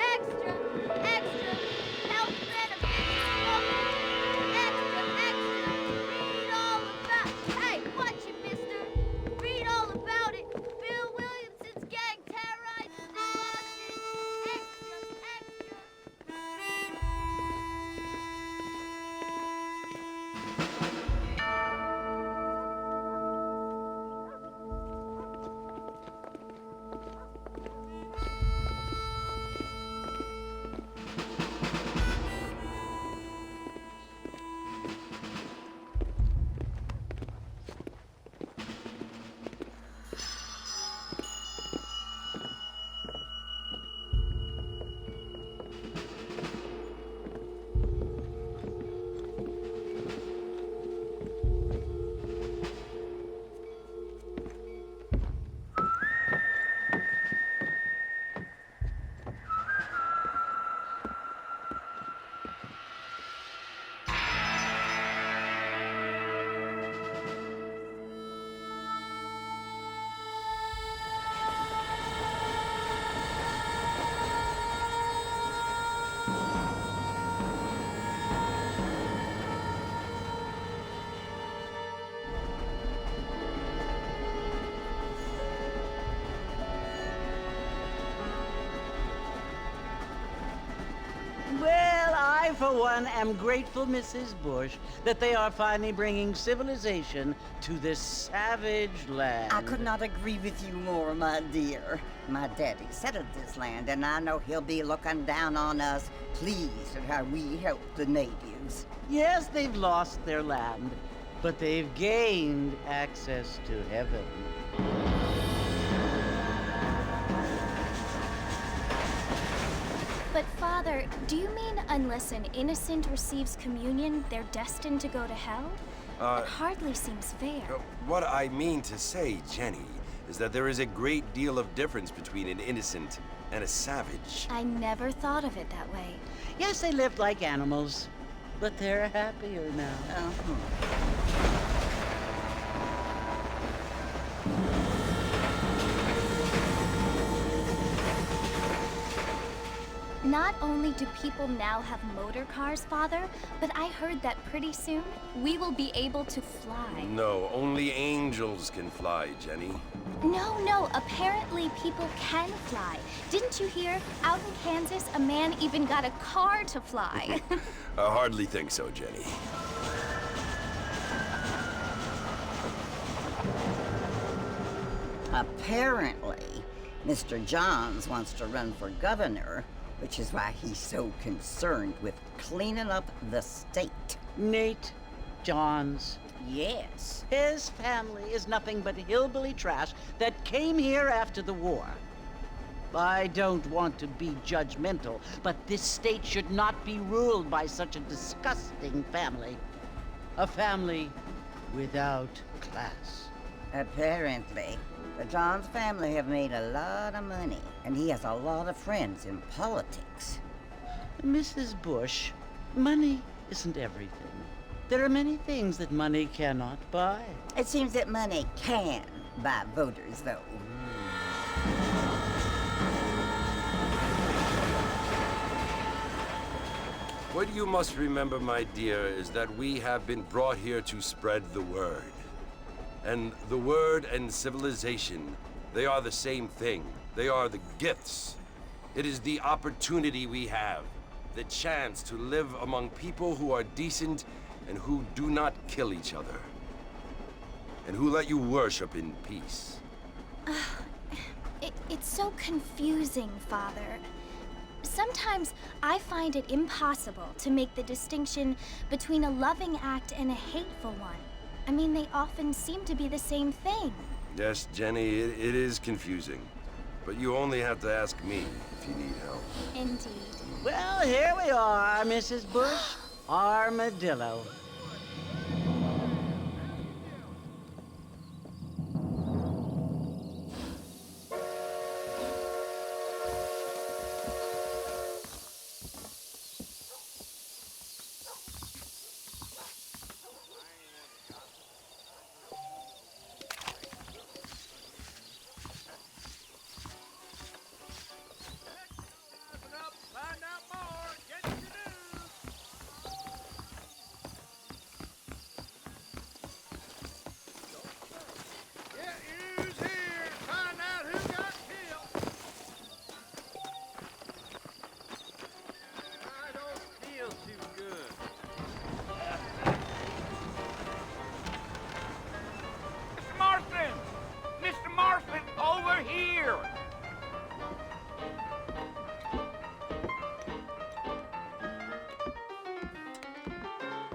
Extra! Extra! Help Venom! Extra! Extra! Read all about... Hey, watch it, mister! Read all about it! Bill Williamson's gang terrorized the Boston! Extra! Extra! Well, I, for one, am grateful, Mrs. Bush, that they are finally bringing civilization to this savage land. I could not agree with you more, my dear. My daddy settled this land, and I know he'll be looking down on us, pleased at how we help the natives. Yes, they've lost their land, but they've gained access to heaven. But, Father, do you mean unless an innocent receives communion, they're destined to go to hell? It hardly seems fair. What I mean to say, Jenny, is that there is a great deal of difference between an innocent and a savage. I never thought of it that way. Yes, they lived like animals, but they're happier now. Not only do people now have motor cars, Father, but I heard that pretty soon we will be able to fly. No, only angels can fly, Jenny. No, apparently people can fly. Didn't you hear? Out in Kansas, a man even got a car to fly. I hardly think so, Jenny. Apparently, Mr. Johns wants to run for governor, which is why he's so concerned with cleaning up the state. Nate Johns. Yes. His family is nothing but hillbilly trash that came here after the war. I don't want to be judgmental, but this state should not be ruled by such a disgusting family. A family without class. Apparently. The Johns family have made a lot of money, and he has a lot of friends in politics. Mrs. Bush, money isn't everything. There are many things that money cannot buy. It seems that money can buy voters, though. What you must remember, my dear, is that we have been brought here to spread the word. And the word and civilization, they are the same thing. They are the gifts. It is the opportunity we have, the chance to live among people who are decent and who do not kill each other, and who let you worship in peace. It's so confusing, Father. Sometimes I find it impossible to make the distinction between a loving act and a hateful one. I mean, they often seem to be the same thing. Yes, Jenny, it is confusing. But you only have to ask me if you need help. Indeed. Well, here we are, Mrs. Bush. Armadillo.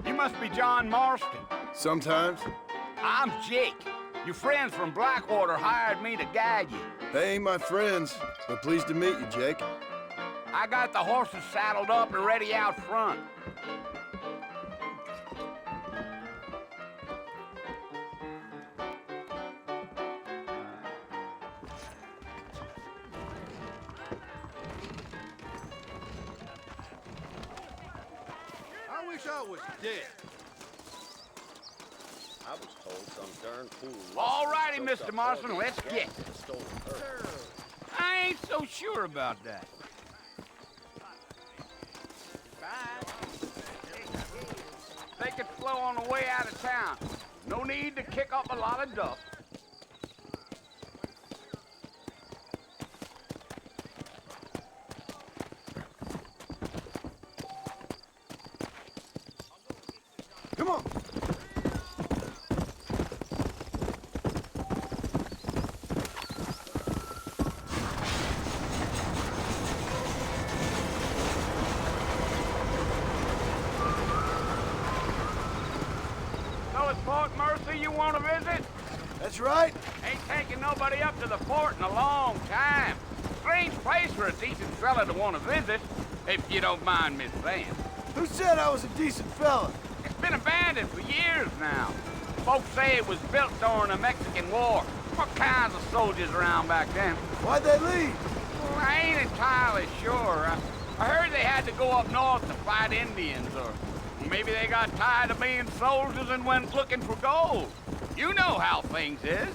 You must be John Marston. Sometimes. I'm Jake. Your friends from Blackwater hired me to guide you. They ain't my friends, but pleased to meet you, Jake. I got the horses saddled up and ready out front. I wish I was dead. I was told some darn fool. All righty, Mr. Marston, let's get. I ain't so sure about that. Take it slow on the way out of town. No need to kick up a lot of dust. Come on. So it's Fort Mercy you want to visit? That's right. Ain't taking nobody up to the fort in a long time. Strange place for a decent fella to want to visit, if you don't mind me saying. Who said I was a decent fella? It's been abandoned for years now. Folks say it was built during the Mexican War. What kinds of soldiers around back then? Why'd they leave? Well, I ain't entirely sure. I heard they had to go up north to fight Indians, or maybe they got tired of being soldiers and went looking for gold. You know how things is.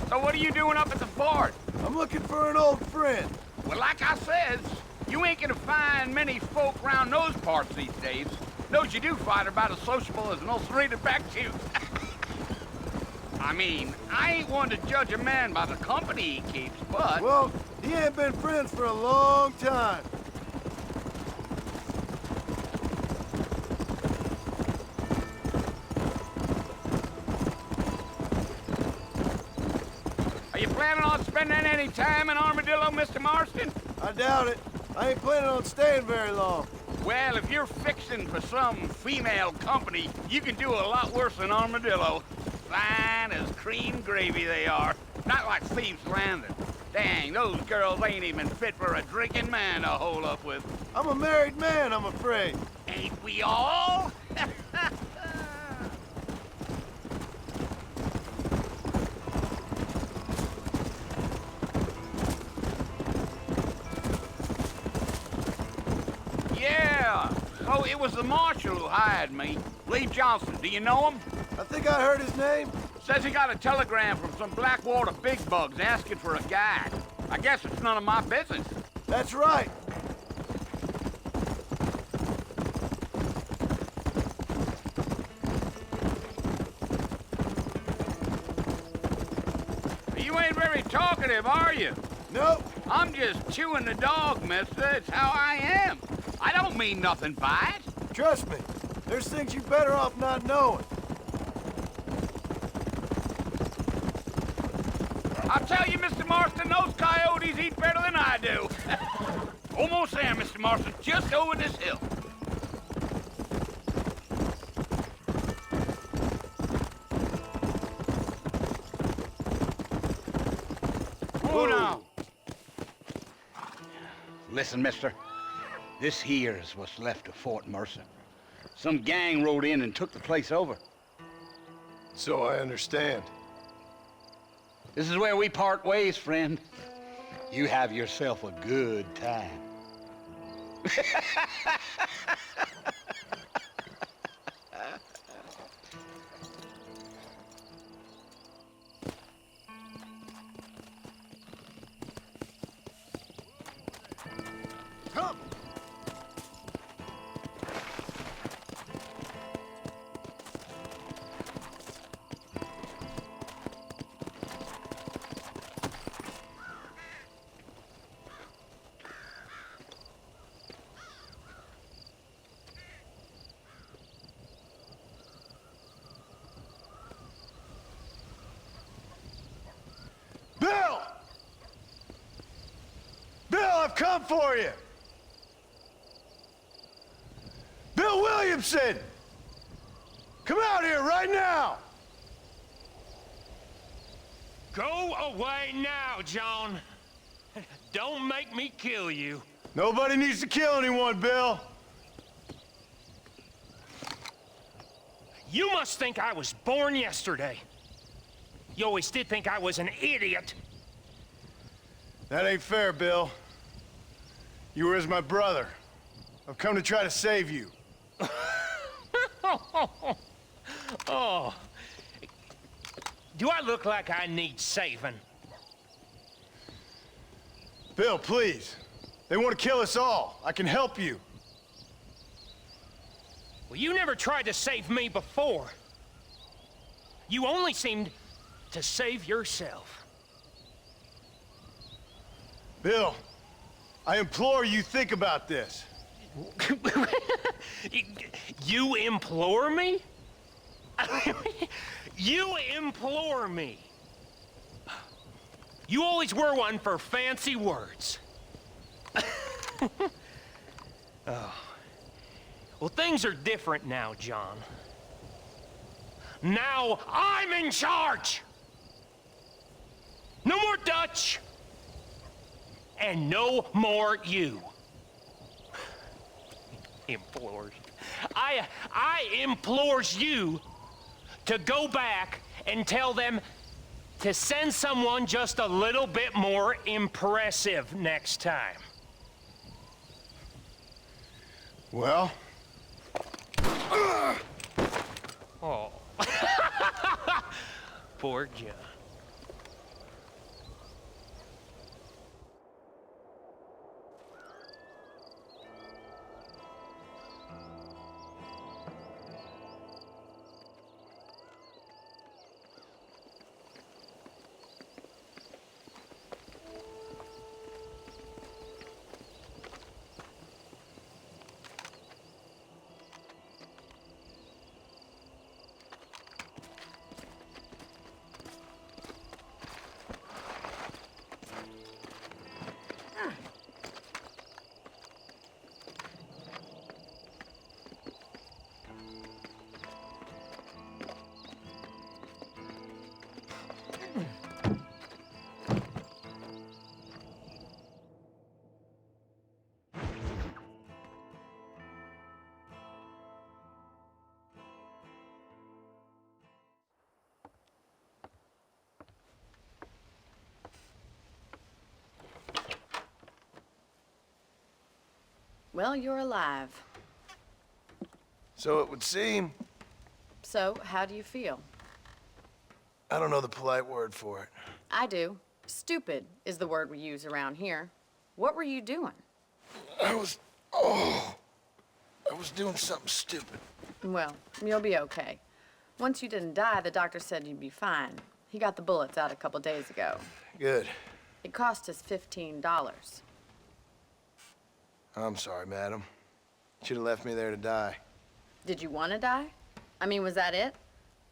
So what are you doing up at the fort? I'm looking for an old friend. Well, like I says, you ain't gonna find many folk around those parts these days. Those you do find are about as sociable as an ulcerated back tooth. I mean, I ain't one to judge a man by the company he keeps, but... Well, he ain't been friends for a long time. Are you planning on spending any time in Armadillo, Mr. Marston? I doubt it. I ain't planning on staying very long. Well, if you're fixing for some female company, you can do a lot worse than Armadillo. Fine as cream gravy they are. Not like Thieves' Landing. Dang, those girls ain't even fit for a drinking man to hole up with. I'm a married man, I'm afraid. Ain't we all? Yeah, so it was the marshal who hired me. Lee Johnson, do you know him? I think I heard his name. Says he got a telegram from some Blackwater big bugs asking for a guide. I guess it's none of my business. That's right. You ain't very talkative, are you? Nope. I'm just chewing the dog, mister. It's how I am. I don't mean nothing by it. Trust me, there's things you're better off not knowing. I'll tell you, Mr. Marston, those coyotes eat better than I do. Almost there, Mr. Marston, just over this hill. Oh, now. Listen, mister. This here is what's left of Fort Mercer. Some gang rode in and took the place over. So I understand. This is where we part ways, friend. You have yourself a good time. Come! Bill! Bill, I've come for you! Bill Williamson! Come out here right now! Go away now, John. Don't make me kill you. Nobody needs to kill anyone, Bill. You must think I was born yesterday. You always did think I was an idiot. That ain't fair, Bill. You were as my brother. I've come to try to save you. Oh. Do I look like I need saving? Bill, please. They want to kill us all. I can help you. Well, you never tried to save me before. You only seemed to save yourself. Bill, I implore you think about this. You implore me? You implore me. You always were one for fancy words. Oh. Well, things are different now, John. Now I'm in charge! No more Dutch! And no more you. Implores. I implores you to go back and tell them to send someone just a little bit more impressive next time. Well? Oh. Poor John. Well, you're alive. So it would seem. So, how do you feel? I don't know the polite word for it. I do. Stupid is the word we use around here. What were you doing? I was doing something stupid. Well, you'll be okay. Once you didn't die, the doctor said you'd be fine. He got the bullets out a couple days ago. Good. It cost us $15. I'm sorry, madam. Should have left me there to die. Did you want to die? I mean, was that it?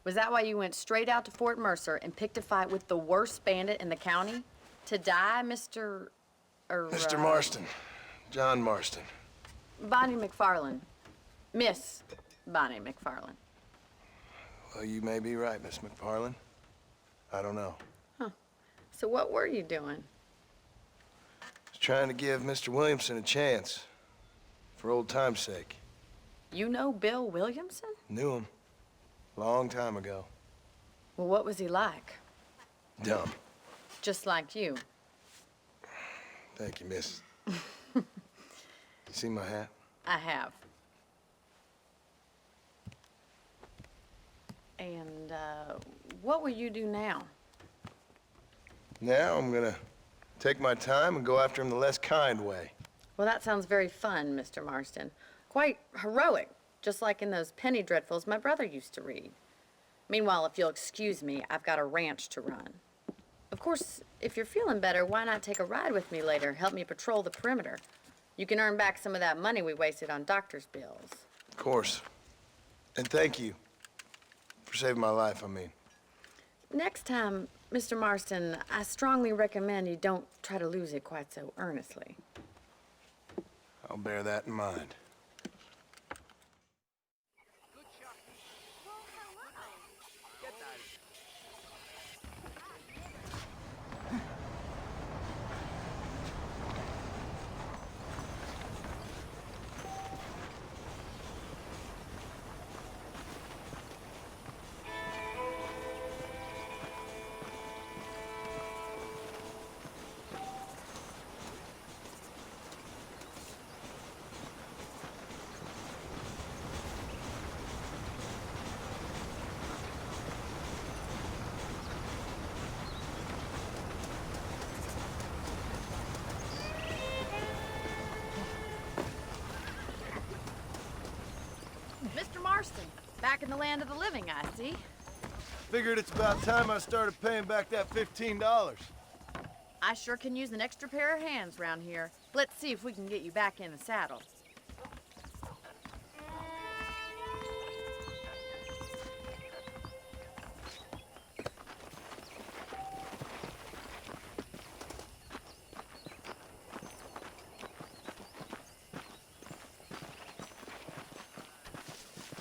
Was that why you went straight out to Fort Mercer and picked a fight with the worst bandit in the county? To die, Mr. Mr. Marston. John Marston. Bonnie McFarland. Miss Bonnie McFarland. Well, you may be right, Miss McFarland. I don't know. So what were you doing? I was trying to give Mr. Williamson a chance. For old time's sake. You know Bill Williamson? Knew him. Long time ago. Well, what was he like? Dumb. Just like you. Thank you, miss. You see my hat? I have. And, what will you do now? Now I'm gonna take my time and go after him the less kind way. Well, that sounds very fun, Mr. Marston. Quite heroic, just like in those penny dreadfuls my brother used to read. Meanwhile, if you'll excuse me, I've got a ranch to run. Of course, if you're feeling better, why not take a ride with me later? Help me patrol the perimeter. You can earn back some of that money we wasted on doctor's bills. Of course. And thank you for saving my life, I mean. Next time, Mr. Marston, I strongly recommend you don't try to lose it quite so earnestly. I'll bear that in mind. Mr. Marston, back in the land of the living, I see. Figured it's about time I started paying back that $15. I sure can use an extra pair of hands round here. Let's see if we can get you back in the saddle.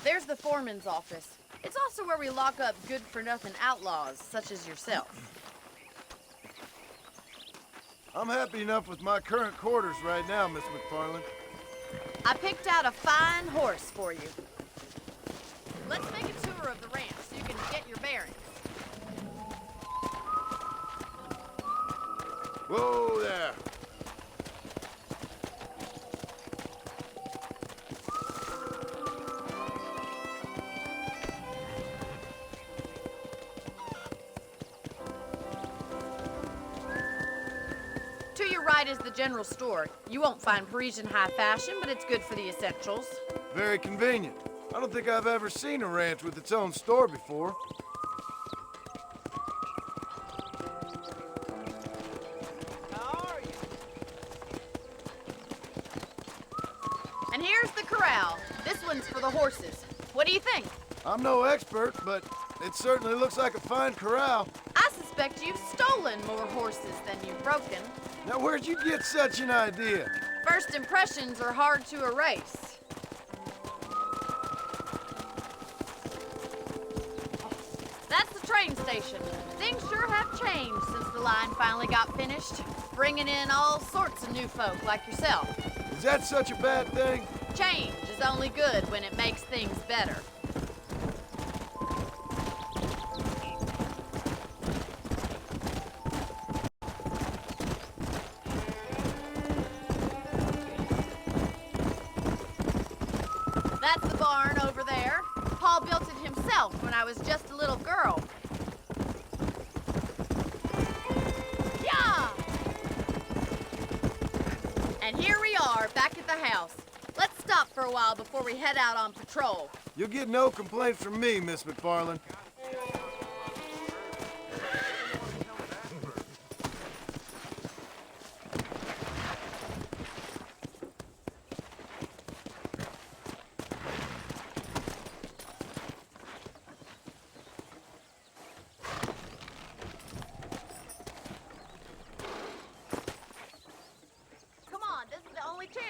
There's the foreman's office. It's also where we lock up good-for-nothing outlaws, such as yourself. I'm happy enough with my current quarters right now, Miss McFarland. I picked out a fine horse for you. Let's make a tour of the ranch so you can get your bearings. Whoa there. To your right is the general store. You won't find Parisian high fashion, but it's good for the essentials. Very convenient. I don't think I've ever seen a ranch with its own store before. How are you? And here's the corral. This one's for the horses. What do you think? I'm no expert, but it certainly looks like a fine corral. I suspect you've stolen more horses than you've broken. Now, where'd you get such an idea? First impressions are hard to erase. That's the train station. Things sure have changed since the line finally got finished, bringing in all sorts of new folk like yourself. Is that such a bad thing? Change is only good when it makes things better. That's the barn over there. Paul built it himself when I was just a little girl. Yeah! And here we are, back at the house. Let's stop for a while before we head out on patrol. You'll get no complaints from me, Miss McFarland.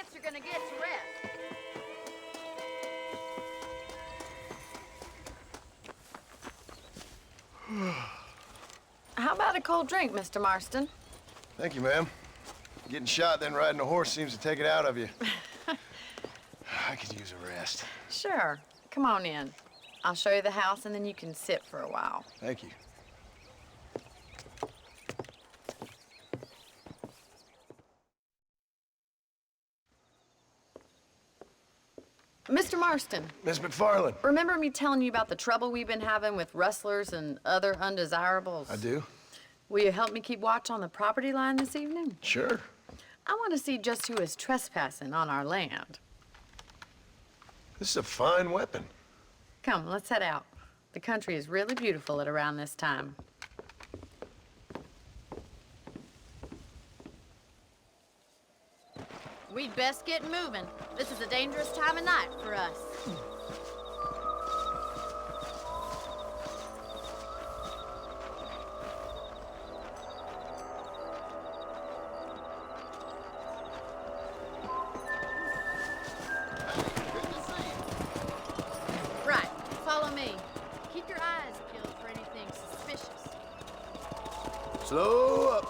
chance you're gonna get to rest. How about a cold drink, Mr. Marston? Thank you, ma'am. Getting shot, then riding a horse seems to take it out of you. I could use a rest. Sure. Come on in. I'll show you the house, and then you can sit for a while. Thank you. Mr. Marston, Miss McFarland. remember me telling you about the trouble we've been having with rustlers and other undesirables? I do? Will you help me keep watch on the property line this evening? Sure. I want to see just who is trespassing on our land. This is a fine weapon. Come, let's head out. The country is really beautiful at around this time. We'd best get moving. This is a dangerous time of night for us. Right, follow me. Keep your eyes peeled for anything suspicious. Slow up.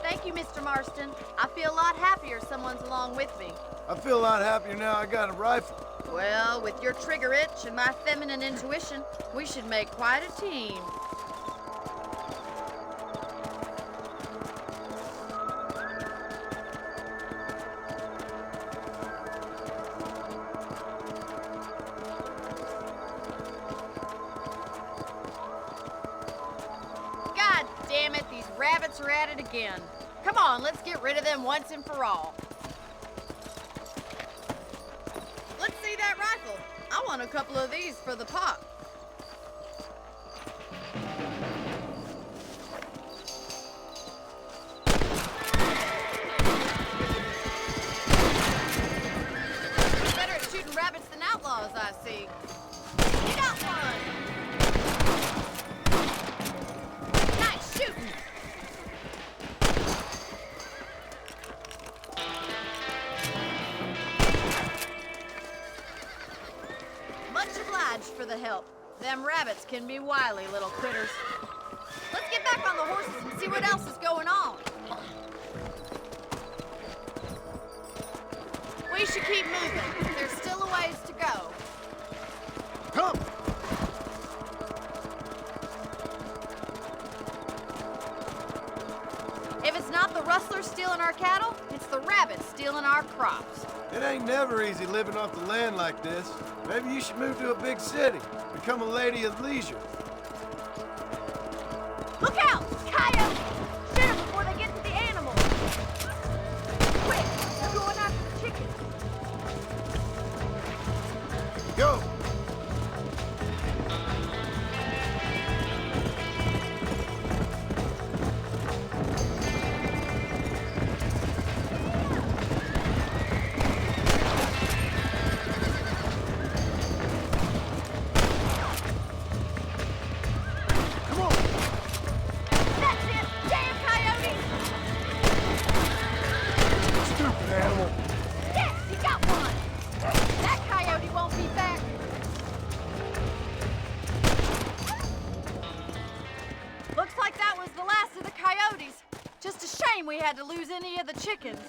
Thank you, Mr. Marston. I feel a lot happier someone's along with me. I feel a lot happier now I got a rifle. Well, with your trigger itch and my feminine intuition, we should make quite a team. God damn it, these rabbits are at it again. Come on, let's get rid of them once and for all. Let's see that rifle. I want a couple of these for the pot. Better at shooting rabbits than outlaws, I see. You got one. Nice shooting. Much obliged for the help. Them rabbits can be wily little critters. Let's get back on the horses and see what else is going on. We should keep moving. There's still a ways to go. Come! If it's not the rustlers stealing our cattle, it's the rabbits stealing our crops. It ain't never easy living off the land like this. Maybe you should move to a big city. Become a lady of leisure. Look out! Coyotes! Shoot them before they get to the animals! Quick! They're going after the chickens! Go! Come on! That's it! Damn coyotes! Stupid animal! Yes, he got one! That coyote won't be back! Looks like that was the last of the coyotes. Just a shame we had to lose any of the chickens.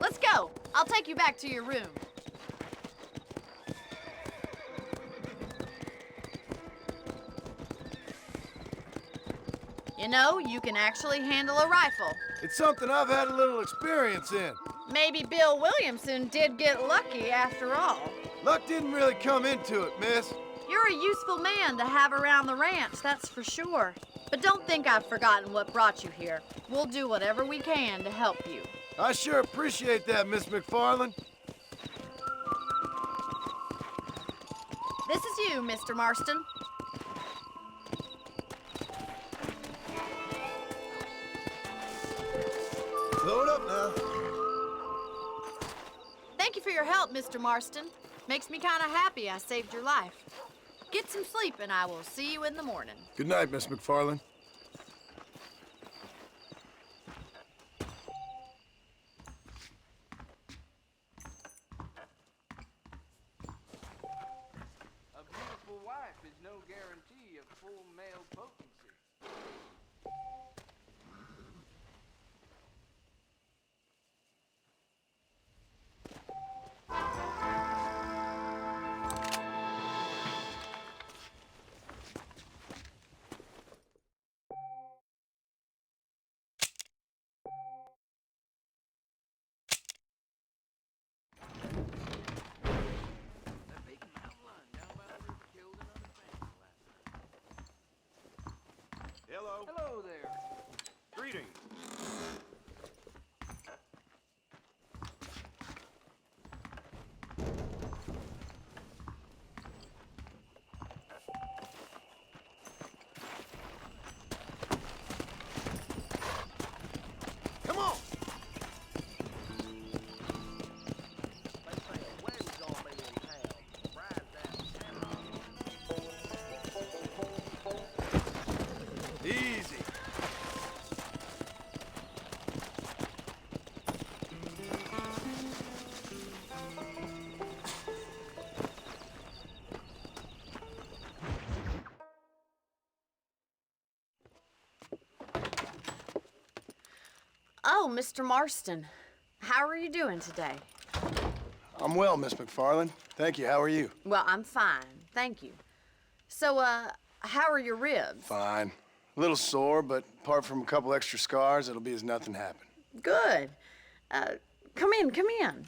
Let's go. I'll take you back to your room. You know, you can actually handle a rifle. It's something I've had a little experience in. Maybe Bill Williamson did get lucky after all. Luck didn't really come into it, miss. You're a useful man to have around the ranch, that's for sure. But don't think I've forgotten what brought you here. We'll do whatever we can to help you. I sure appreciate that, Miss McFarland. This is you, Mr. Marston. Load up now. Thank you for your help, Mr. Marston. Makes me kind of happy I saved your life. Get some sleep and I will see you in the morning. Good night, Miss McFarland. Hello there. Greetings. Come on! They say a wedding's gonna be in town. Bride's out. Easy. Oh, Mr. Marston, how are you doing today? I'm well, Miss McFarland. Thank you. How are you? Well, I'm fine, thank you. So, how are your ribs? Fine. A little sore, but apart from a couple extra scars, it'll be as nothing happened. Good. Come in, come in.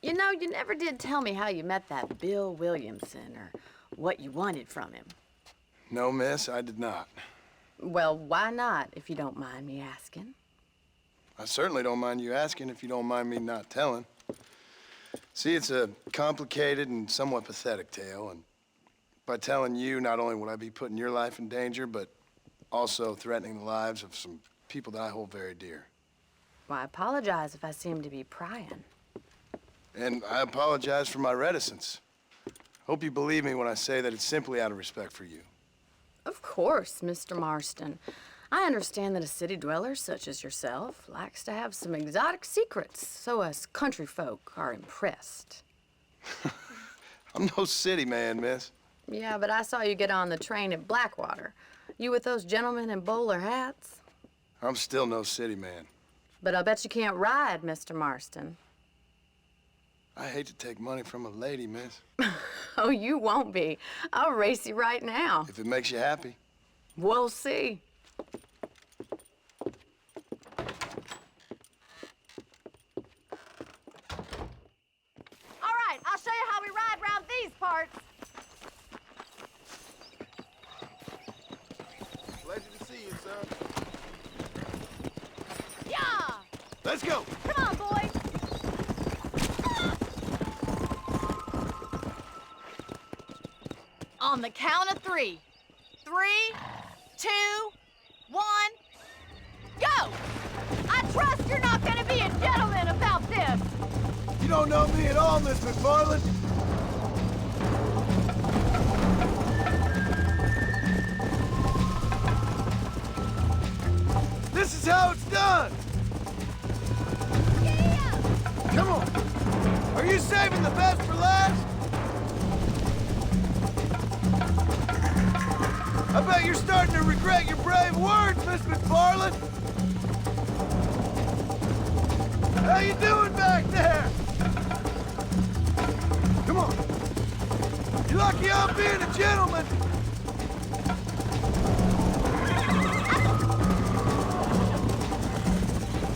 You know, you never did tell me how you met that Bill Williamson or what you wanted from him. No, miss, I did not. Well, why not, if you don't mind me asking? I certainly don't mind you asking if you don't mind me not telling. See, it's a complicated and somewhat pathetic tale, and by telling you, not only would I be putting your life in danger, but also threatening the lives of some people that I hold very dear. Well, I apologize if I seem to be prying. And I apologize for my reticence. Hope you believe me when I say that it's simply out of respect for you. Of course, Mr. Marston. I understand that a city dweller such as yourself likes to have some exotic secrets, so us country folk are impressed. I'm no city man, miss. Yeah, but I saw you get on the train at Blackwater. You with those gentlemen in bowler hats? I'm still no city man. But I bet you can't ride, Mr. Marston. I hate to take money from a lady, miss. Oh, you won't be. I'll race you right now. If it makes you happy. We'll see. All right, I'll show you how we ride around these parts. Pleasure to see you, sir. Yeah! Let's go. Come on, boys. On the count of 3. 3, 2, 1, go! I trust you're not gonna be a gentleman about this. You don't know me at all, Miss McFarland. This is how it's done. Yeah! Come on. Are you saving the best for last? I bet you're starting to regret your brave words, Miss McFarland. How you doing back there? Come on. You're lucky I'm being a gentleman.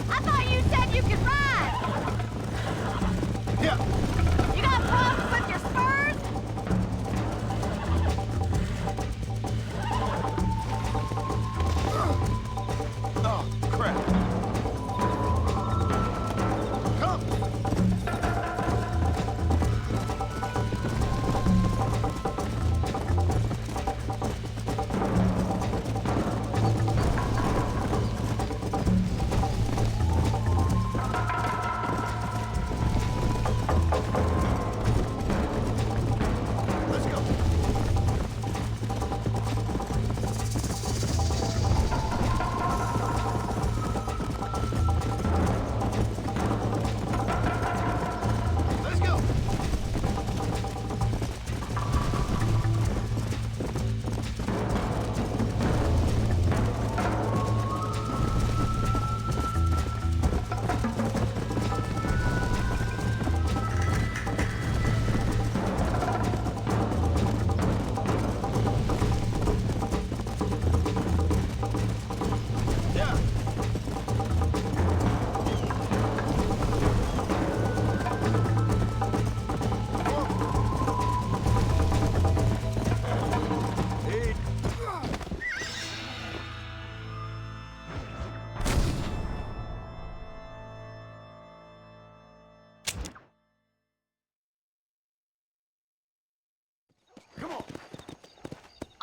I thought you said you could ride. Yeah. You got problems with your spurs? Oh, crap. Come.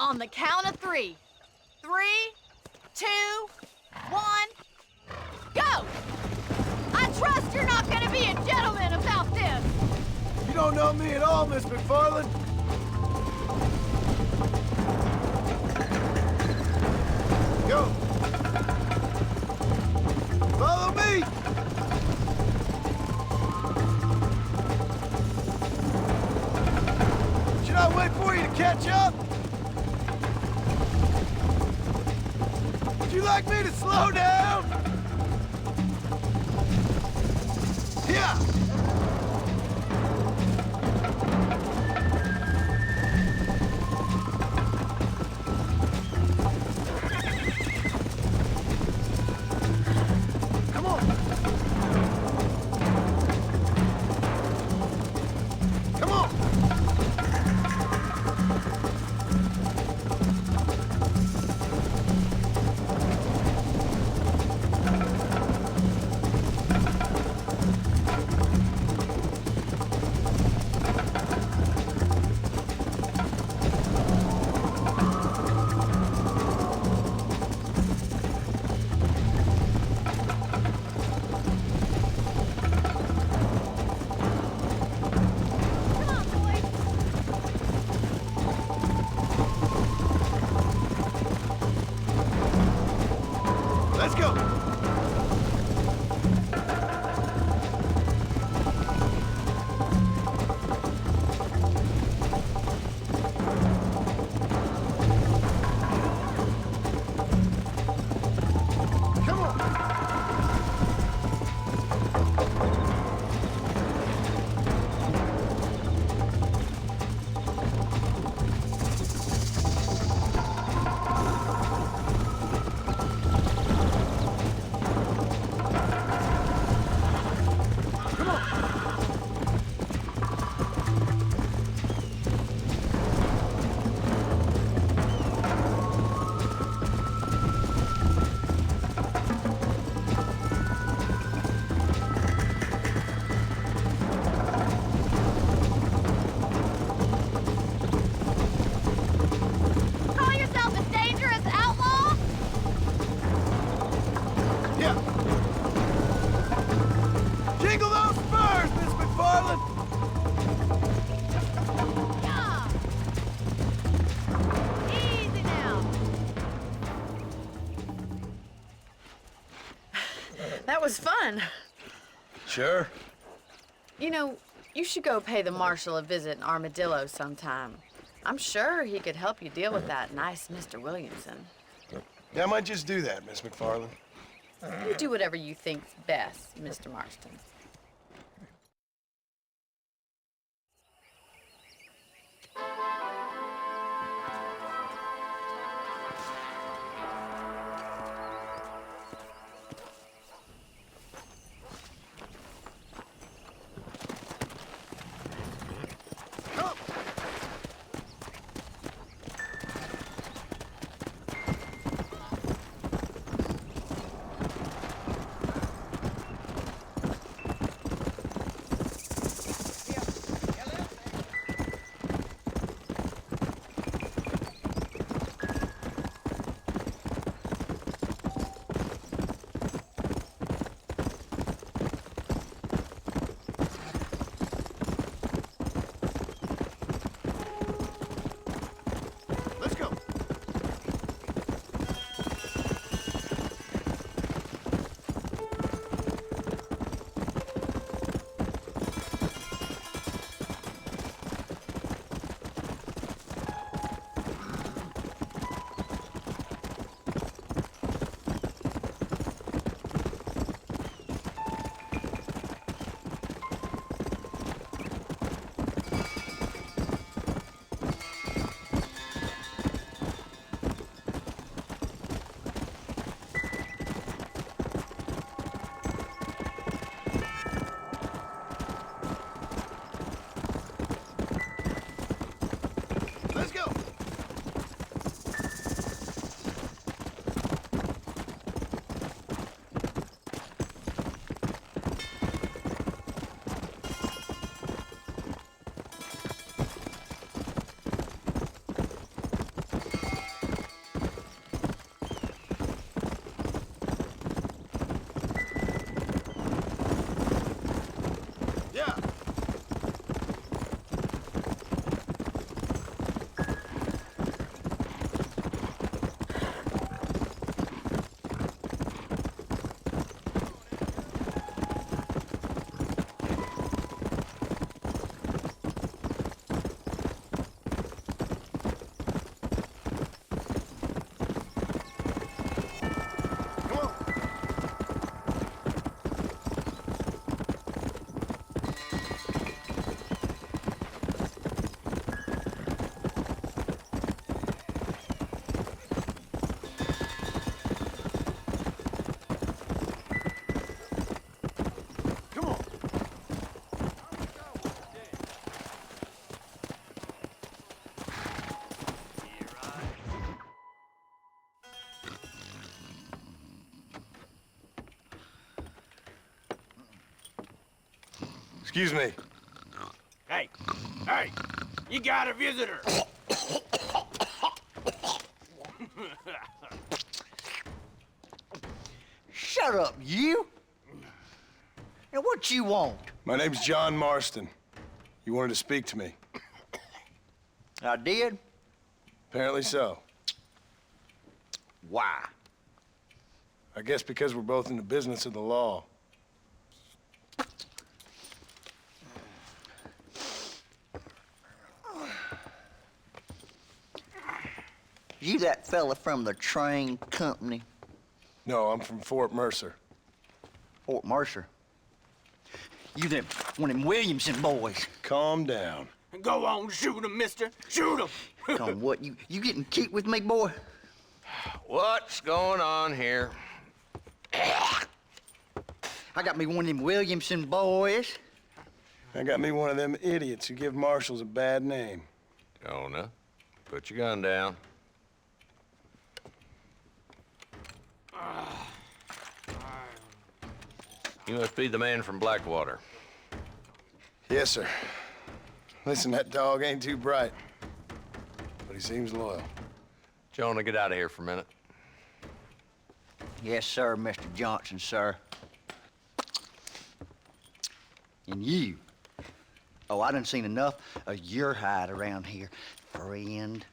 On the count of 3. 3, 2, 1, go! I trust you're not gonna be a gentleman about this! You don't know me at all, Miss McFarland. Go! Follow me! Should I wait for you to catch up? Would you like me to slow down? Yeah! Come on! Come on! Come on, boys! Let's go! Come on! Call yourself a dangerous outlaw? Yeah! Jingle those spurs, Miss McFarland! Yeah! Easy now. That was fun. Sure. You know, you should go pay the marshal a visit in Armadillo sometime. I'm sure he could help you deal with that nice Mr. Williamson. Yeah, I might just do that, Miss McFarland. You do whatever you think's best, Mr. Marston. Excuse me. Hey, hey, you got a visitor. Shut up, you! Now, what you want? My name's John Marston. You wanted to speak to me. I did? Apparently so. Why? I guess because we're both in the business of the law. You that fella from the train company? No, I'm from Fort Mercer. Fort Mercer? You them, one of them Williamson boys. Calm down. Go on, shoot him, mister. Shoot him. Come on, what, you getting kicked with me, boy? What's going on here? I got me one of them Williamson boys. I got me one of them idiots who give marshals a bad name. Jonah, put your gun down. You must be the man from Blackwater. Yes, sir. Listen, that dog ain't too bright, but he seems loyal. Jonah, get out of here for a minute. Yes, sir, Mr. Johnson, sir. And you. Oh, I done seen enough of your hide around here, friend.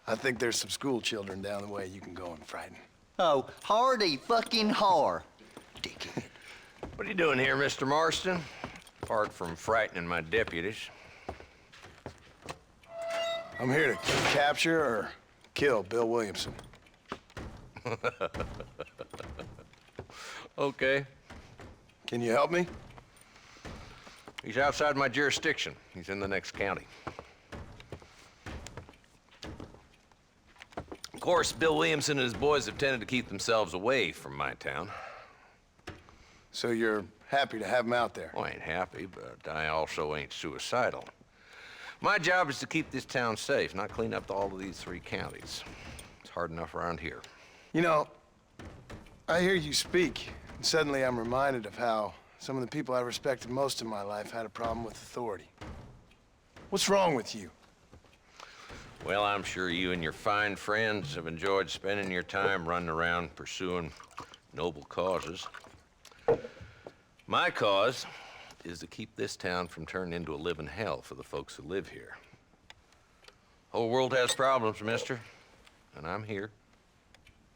I think there's some school children down the way you can go and frighten. Oh, hardy fucking har. Dickhead. What are you doing here, Mr. Marston? Apart from frightening my deputies. I'm here to capture or kill Bill Williamson. Okay. Can you help me? He's outside my jurisdiction. He's in the next county. Of course, Bill Williamson and his boys have tended to keep themselves away from my town. So you're happy to have him out there? Well, I ain't happy, but I also ain't suicidal. My job is to keep this town safe, not clean up all of these 3 counties. It's hard enough around here. You know, I hear you speak, and suddenly I'm reminded of how some of the people I respected most in my life had a problem with authority. What's wrong with you? Well, I'm sure you and your fine friends have enjoyed spending your time running around pursuing noble causes. My cause is to keep this town from turning into a living hell for the folks who live here. Whole world has problems, mister, and I'm here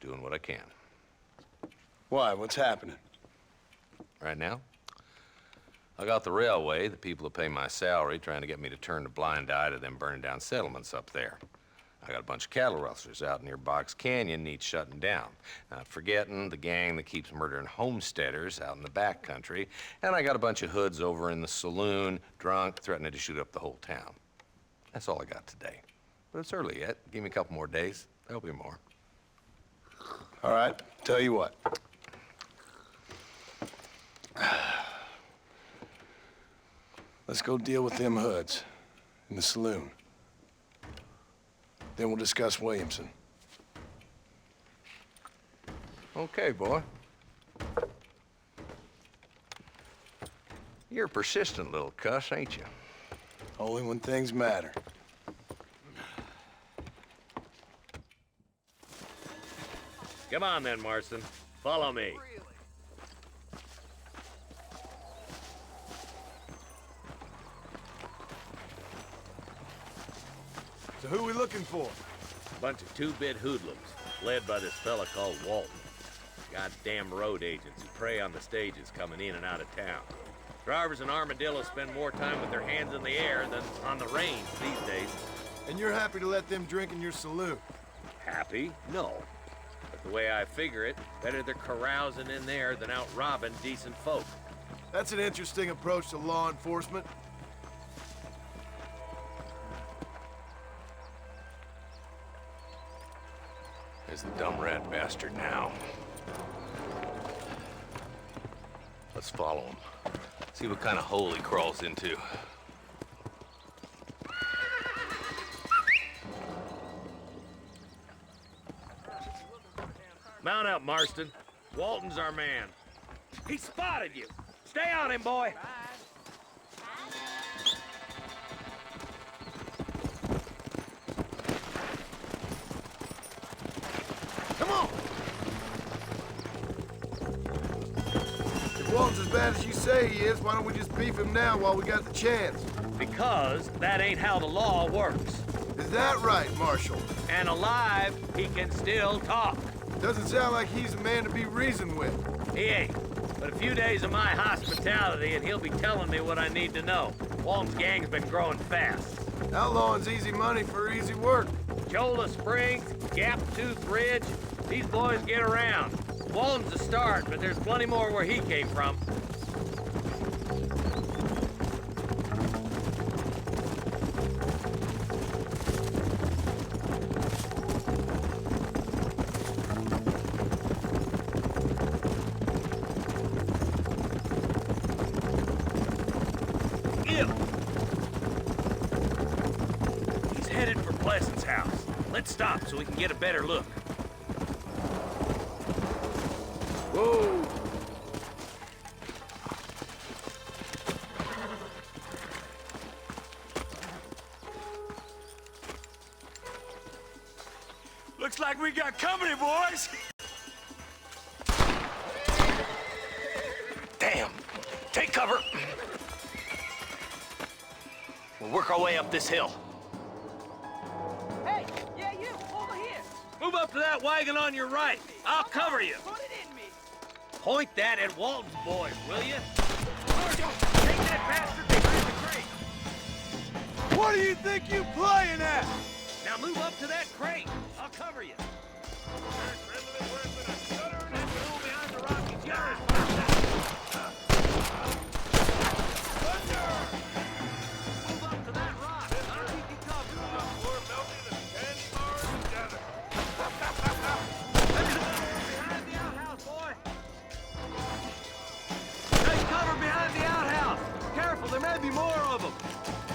doing what I can. Why? What's happening? Right now, I got the railway, the people that pay my salary, trying to get me to turn a blind eye to them burning down settlements up there. I got a bunch of cattle rustlers out near Box Canyon needs shutting down. Not forgetting the gang that keeps murdering homesteaders out in the back country. And I got a bunch of hoods over in the saloon, drunk, threatening to shoot up the whole town. That's all I got today. But it's early yet. Give me a couple more days. There'll be more. All right, tell you what. Let's go deal with them hoods in the saloon. Then we'll discuss Williamson. Okay, boy. You're a persistent little cuss, ain't you? Only when things matter. Come on then, Marston. Follow me. So who are we looking for? Bunch of two-bit hoodlums, led by this fella called Walton. Goddamn road agents who prey on the stages coming in and out of town. Drivers and armadillos spend more time with their hands in the air than on the reins these days. And you're happy to let them drink in your saloon? Happy? No. But the way I figure it, better they're carousing in there than out robbing decent folk. That's an interesting approach to law enforcement. There's the dumb rat bastard now. Let's follow him. See what kind of hole he crawls into. Mount up, Marston. Walton's our man. He spotted you. Stay on him, boy. Walton's as bad as you say he is, why don't we just beef him now while we got the chance? Because that ain't how the law works. Is that right, Marshal? And alive, he can still talk. Doesn't sound like he's a man to be reasoned with. He ain't. But a few days of my hospitality and he'll be telling me what I need to know. Walton's gang's been growing fast. Outlawing's easy money for easy work. Cholla Springs, Gap Tooth Ridge, these boys get around. Walton's a start, but there's plenty more where he came from. He's headed for Pleasant's house. Let's stop so we can get a better look. Whoa! Looks like we got company, boys! Damn. Take cover. We'll work our way up this hill. Hey, yeah, you, over here. Move up to that wagon on your right. I'll cover you. Put it in me. Point that at Walton's boys, will you? Sergeant, take that bastard behind the crate. What do you think you playing at? Now move up to that crate. I'll cover you. Move up to that rock. I'll keep you covered. Behind the outhouse, boy. Take cover behind the outhouse. Careful, there may be more of them.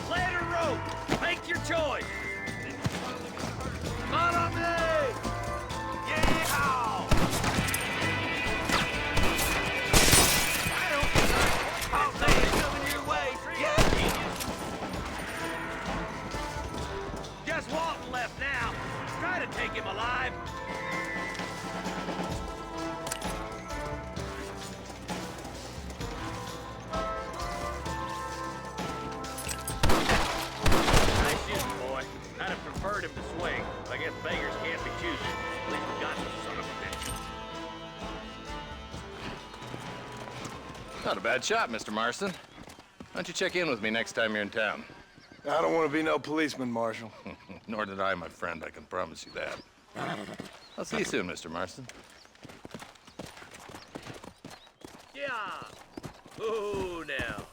Sled or rope. Make your choice. Not on me! Yeehaw! I don't think I'll say it's coming your way. Yeah, Just Walton left now. Try to take him alive. Nice shooting, boy. I'd have preferred him to swing. I guess beggars can't be choosers. At least we got the son of a bitch. Not a bad shot, Mr. Marston. Why don't you check in with me next time you're in town? I don't want to be no policeman, Marshal. Nor did I, my friend. I can promise you that. I'll see you soon, Mr. Marston. Yeah! Ooh, now.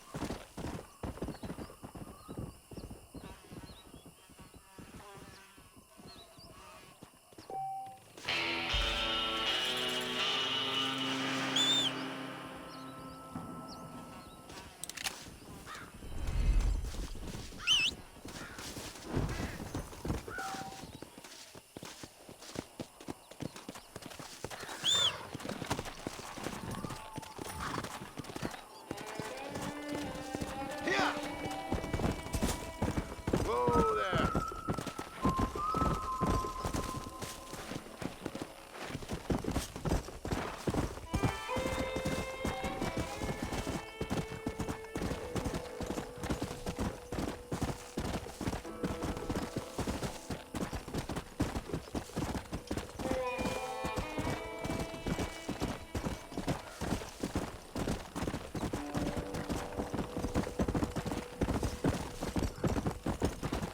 Whoa there.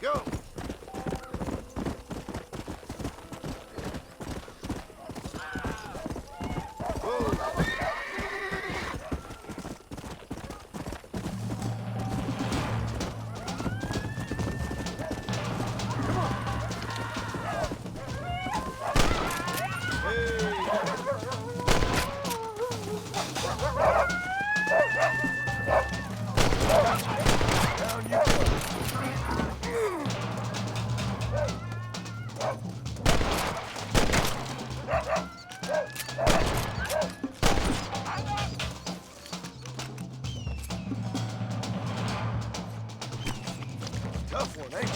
Go! Tough one, ain't you?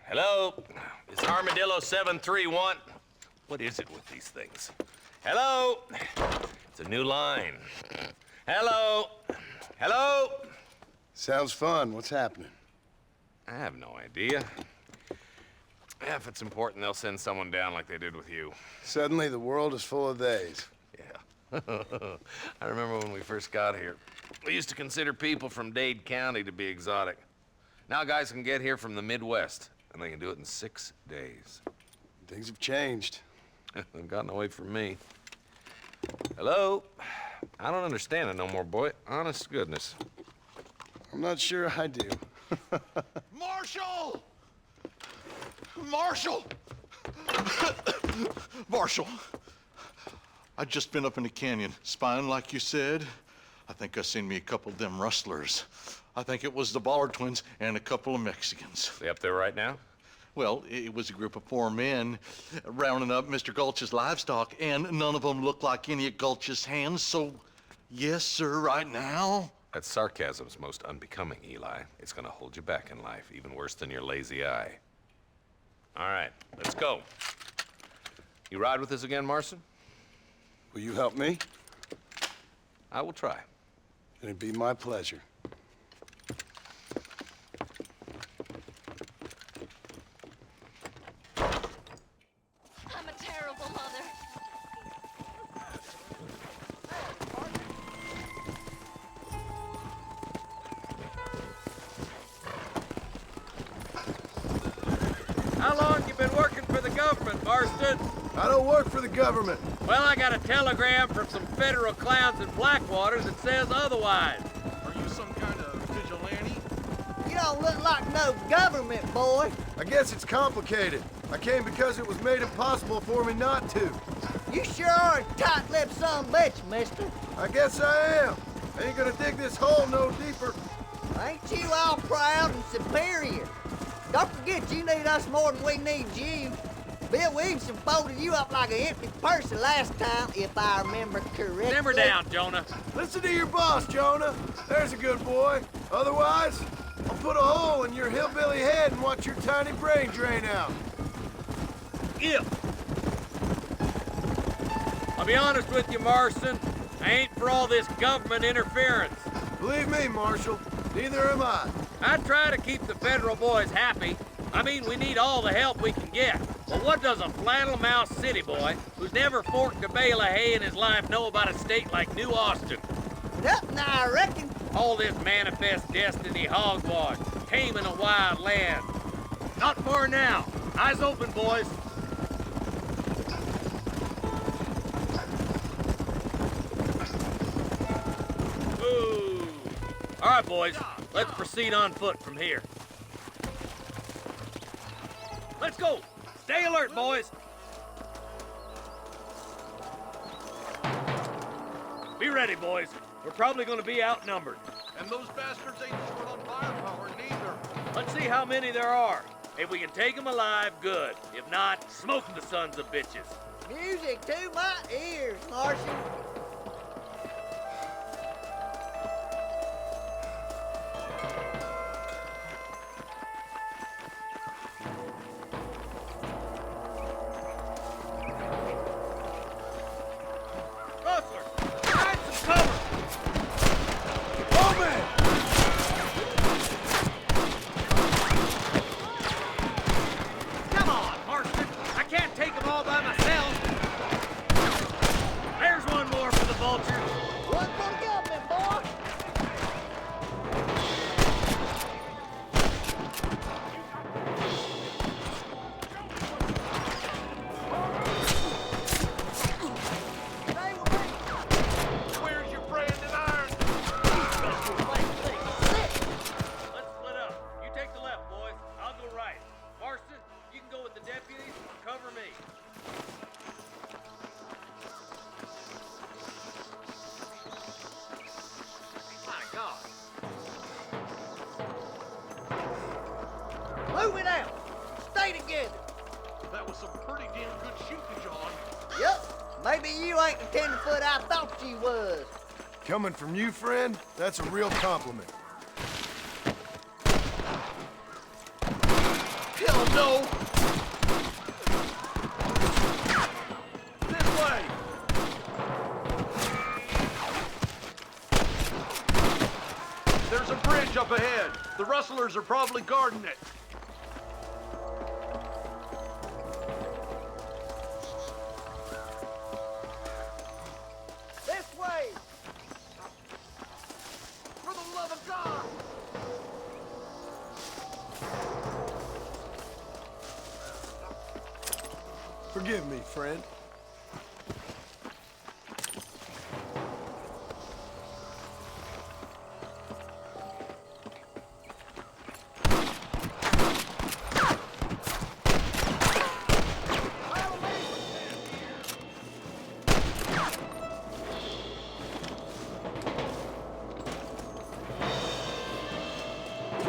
Hello? Is Armadillo 731? What is it with these things? Hello? It's a new line. Hello? Hello? Sounds fun. What's happening? I have no idea. Yeah, if it's important, they'll send someone down like they did with you. Suddenly, the world is full of theys. Yeah. I remember when we first got here. We used to consider people from Dade County to be exotic. Now guys can get here from the Midwest, and they can do it in 6 days. Things have changed. They've gotten away from me. Hello? I don't understand it no more, boy. Honest to goodness. I'm not sure I do. Marshall! Marshall! Marshall! I'd just been up in the canyon, spying like you said. I think I seen me a couple of them rustlers. I think it was the Ballard twins and a couple of Mexicans. They up there right now? Well, it was a group of 4 men rounding up Mr. Gulch's livestock, and none of them looked like any of Gulch's hands, so yes, sir, right now. That sarcasm's most unbecoming, Eli. It's gonna hold you back in life, even worse than your lazy eye. All right, let's go. You ride with us again, Marston? Will you help me? I will try. It'd be my pleasure. I'm a terrible mother. How long you been working for the government, Marston? I don't work for the government. Well, I got a telegram from some federal clowns in Blackwater that says otherwise. Are you some kind of vigilante? You don't look like no government boy. I guess it's complicated. I came because it was made impossible for me not to. You sure are a tight-lipped son of a bitch, mister. I guess I am. I ain't gonna dig this hole no deeper. Ain't you all proud and superior? Don't forget you need us more than we need you. Bill Williamson folded you up like an empty person last time, if I remember correctly. Simmer down, Jonah. Listen to your boss, Jonah. There's a good boy. Otherwise, I'll put a hole in your hillbilly head and watch your tiny brain drain out. If. I'll be honest with you, Marston. I ain't for all this government interference. Believe me, Marshal, neither am I. I try to keep the federal boys happy. I mean, we need all the help we can get. But what does a flannel-mouthed city boy who's never forked a bale of hay in his life know about a state like New Austin? Nothing, I reckon. All this manifest destiny hogwash, taming a wild land. Not far now. Eyes open, boys. Ooh. All right, boys. Let's proceed on foot from here. Let's go. Stay alert, boys. Be ready, boys. We're probably going to be outnumbered. And those bastards ain't short on firepower, neither. Let's see how many there are. If we can take them alive, good. If not, smoke the sons of bitches. Music to my ears, Marshal. Move it out. Stay together. That was some pretty damn good shooting, John. Yup. Maybe you ain't the tenderfoot I thought you was. Coming from you, friend, that's a real compliment. Kill Oh, no! This way! There's a bridge up ahead. The rustlers are probably guarding it. This way! For the love of God! Forgive me, friend.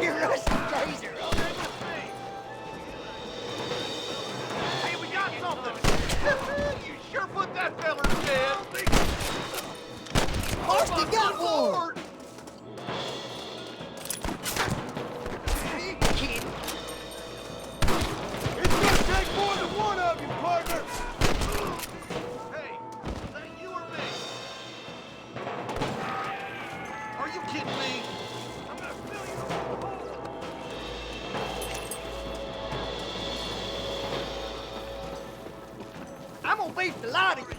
You're Rusty Taser. Hey, we got something! You sure put that feller to bed! Marston got one! Kid. It's gonna take more than one of you, partner! Hey, is that you or me? Are you kidding me? I'm gonna fill you up. I'm gonna beat the lot of you.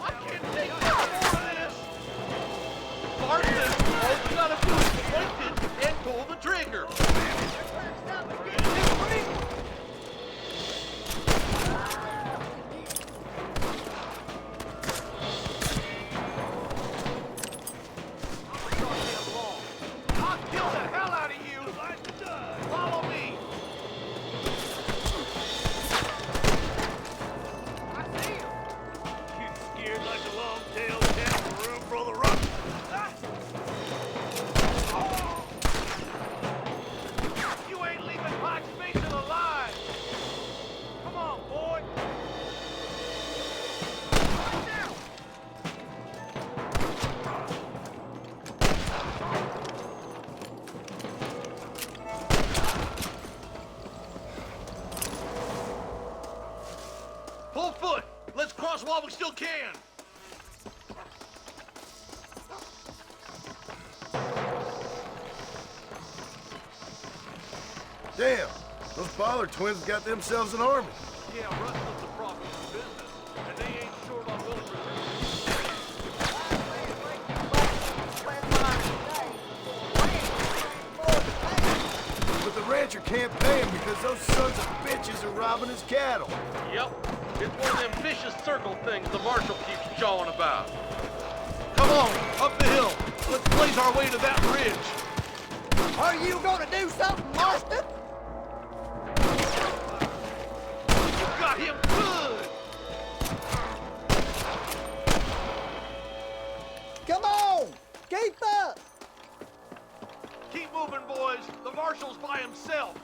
I can't take no more of this! Marston, all you gotta do is point it and pull the trigger. I'll kill the hell out of you! Follow me! I see him! You scared like a long-tailed cat in a room full of rocks. You ain't leaving Pike Station alive! Come on, boy! Right now! Full foot! Let's cross while we still can! Damn, those Bollard twins got themselves an army. Yeah, Rustin's a profitable business, and they ain't short on willing recruits. But the rancher can't pay him because those sons of bitches are robbing his cattle. Yep, it's one of them vicious circle things the marshal keeps jawing about. Come on, up the hill. Let's blaze our way to that ridge. Are you gonna do something, Marston? You got him good! Come on! Keep up! Keep moving, boys. The marshal's by himself.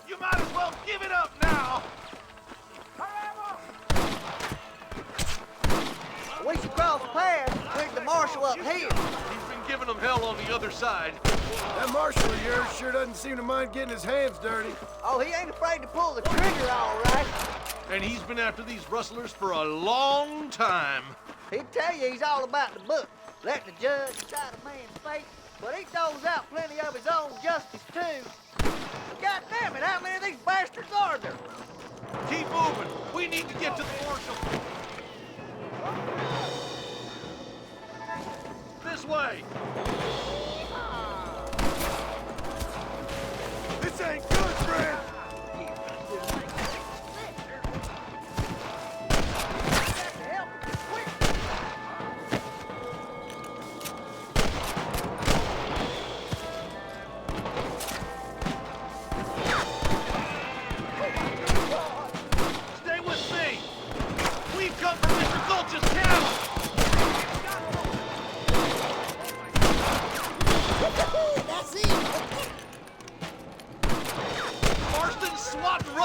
You might as well give it up now. We should cross the path with the marshal up here. He's been giving them hell on the other side. That marshal of yours sure doesn't seem to mind getting his hands dirty. Oh, he ain't afraid to pull the trigger, all right. And he's been after these rustlers for a long time. He'd tell you he's all about the book, letting the judge decide a man's fate, but he throws out plenty of his own justice, too. God damn it, how many of these bastards are there? Keep moving. We need to get to the marshal. This way. This ain't good, friend.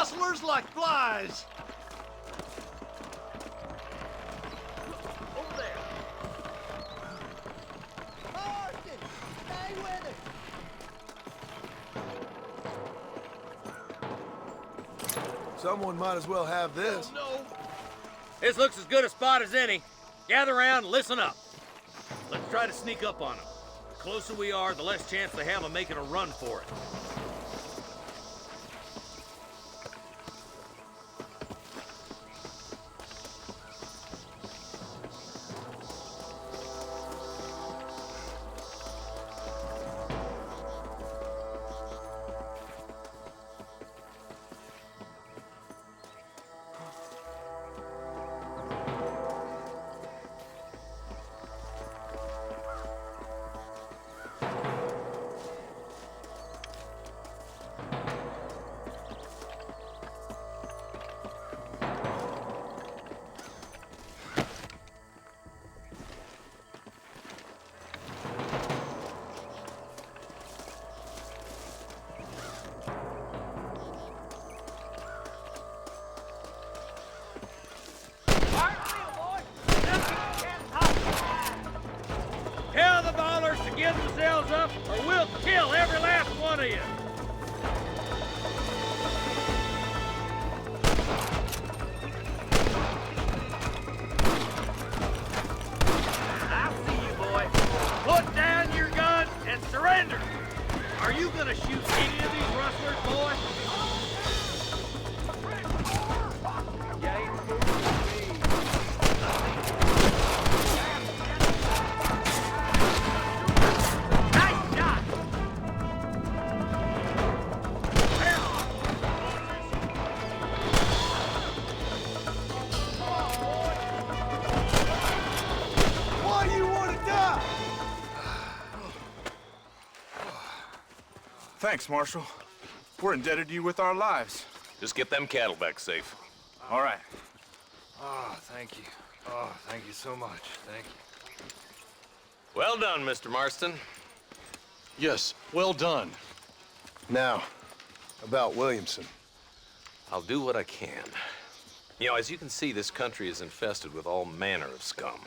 rustlers like flies. Over there. Marston, stay with us. Someone might as well have this. No. This looks as good a spot as any. Gather around and listen up. Let's try to sneak up on them. The closer we are, the less chance they have of making a run for it. Tell the ballers to give themselves up, or we'll kill every last one of you. I see you, boy. Put down your gun and surrender. Are you gonna shoot any of these rustlers, boy? You ain't fooling me. Nice shot! Why do you want to die? Thanks, Marshal. We're indebted to you with our lives. Just get them cattle back safe. All right. Oh, thank you. Oh, thank you so much. Thank you. Well done, Mr. Marston. Yes, well done. Now, about Williamson. I'll do what I can. You know, as you can see, this country is infested with all manner of scum.